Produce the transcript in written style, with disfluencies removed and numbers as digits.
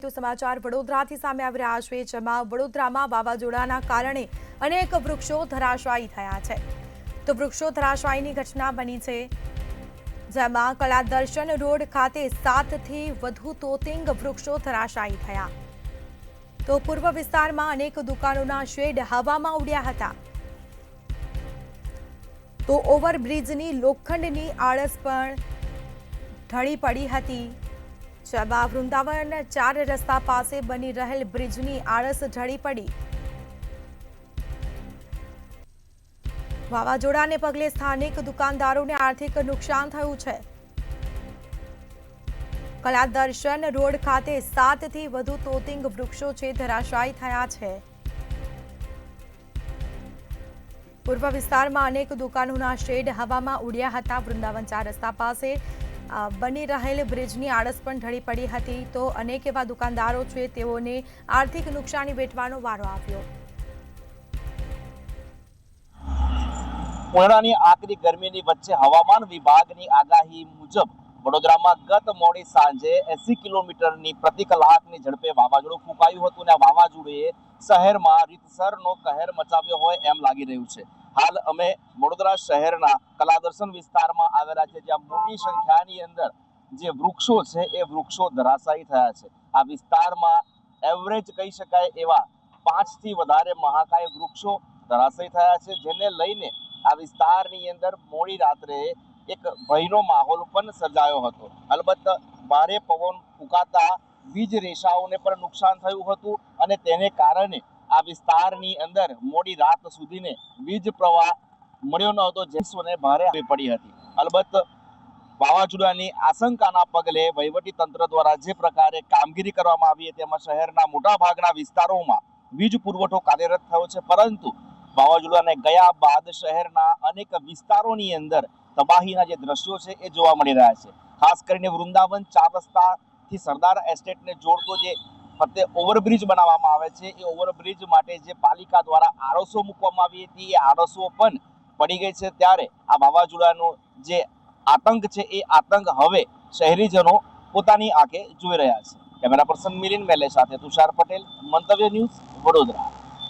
તો સમાચાર વડોદરાથી સામે આવી રહ્યા છે, જેમાં વડોદરામાં વાવાઝોડાના કારણે અનેક વૃક્ષો ધરાશાયી થયા છે। તો વૃક્ષો ધરાશાયીની ઘટના બની છે, જેમાં કલાદર્શન રોડ ખાતે 7થી વધુ તોતિંગ વૃક્ષો ધરાશાયી થયા। તો પૂર્વ વિસ્તારમાં અનેક દુકાનોના શેડ હવામાં ઉડ્યા હતા। તો ઓવરબ્રિજની લોખંડની આળસ પણ ઢળી પડી હતી, જેમાં વૃંદાવન 4 રસ્તા પાસે બની રહેલ બ્રિજની આળસ ઢળી પડી। વાવાઝોડાને પગલે સ્થાનિક દુકાનદારોને આર્થિક નુકસાન થયું છે। કલાદર્શન રોડ ખાતે 7થી વધુ તોતિંગ વૃક્ષો છે ધરાશાયી થયા છે। પૂર્વ વિસ્તારમાં અનેક દુકાનોના શેડ હવામાં ઉડ્યા હતા। વૃંદાવન 4 રસ્તા પાસે બની રહેલ બ્રિજની આળસ પણ ઢળી પડી હતી। તો અનેક એવા દુકાનદારો છે, તેઓને આર્થિક નુકસાની વેઠવાનો વારો આવ્યો। ઉનાળાની આકરી ગરમીની વચ્ચે હવામાન વિભાગની આગાહી મુજબ વડોદરામાં ગત મોડી સાંજે 80 કિલોમીટરની પ્રતિ કલાકની ઝડપે વાવાઝોડું ફૂંકાયું હતું અને આ વાવાઝોડુએ શહેરમાં રીતસરનો કહેર મચાવ્યો હોય એમ લાગી રહ્યું છે। હાલ અમે વડોદરા શહેરના કલાદર્શન વિસ્તારમાં આવેલા છે, જ્યાં મોટી સંખ્યાની અંદર જે વૃક્ષો છે એ વૃક્ષો ધરાશાયી થયા છે। આ વિસ્તારમાં એવરેજ કહી શકાય એવા 5 થી વધારે મહાકાય વૃક્ષો ધરાશાયી થયા છે, જેને લઈને આ વિસ્તારની અંદર મોડી રાત્રે એક ભયનો માહોલ પણ સર્જાયો હતો। અલબત્ત ભારે પવન ફૂંકાતા વીજ રેસાઓને પણ નુકસાન થયું હતું અને તેને કારણે આ વિસ્તારની અંદર મોડી રાત સુધીને વીજ પ્રવાહ મળ્યો ન હતો, જેને ભારે પડી હતી। અલબત્ત વાવાઝોડાની આશંકાના પગલે વહીવટી તંત્ર દ્વારા જે પ્રકારે કામગીરી કરવામાં આવી હતી, તેમાં શહેરના મોટા ભાગના વિસ્તારોમાં વીજ પુરવઠો કાર્યરત થયો છે, પરંતુ વાવાઝોડાને ગયા બાદ શહેરના અનેક વિસ્તારોની અંદર તબાહીના જે દ્રશ્યો છે એ જોવા મળી રહ્યા છે। ખાસ કરીને વૃંદાવન 4 રસ્તાથી સરદાર એસ્ટેટને જોડતો જે ફરતે ઓવરબ્રિજ બનાવવામાં આવે છે, એ ઓવરબ્રિજ માટે જે પાલિકા દ્વારા આડસો મૂકવામાં આવી હતી, એ આડસો પણ પડી ગઈ છે। ત્યારે આ વાવાઝોડાનો જે આતંક છે એ આતંક હવે શહેરીજનો પોતાની આંખે જોઈ રહ્યા છે। કેમેરા પર્સન મિલિન મેલે સાથે તુષાર પટેલ, મંતવ્ય ન્યૂઝ, વડોદરા।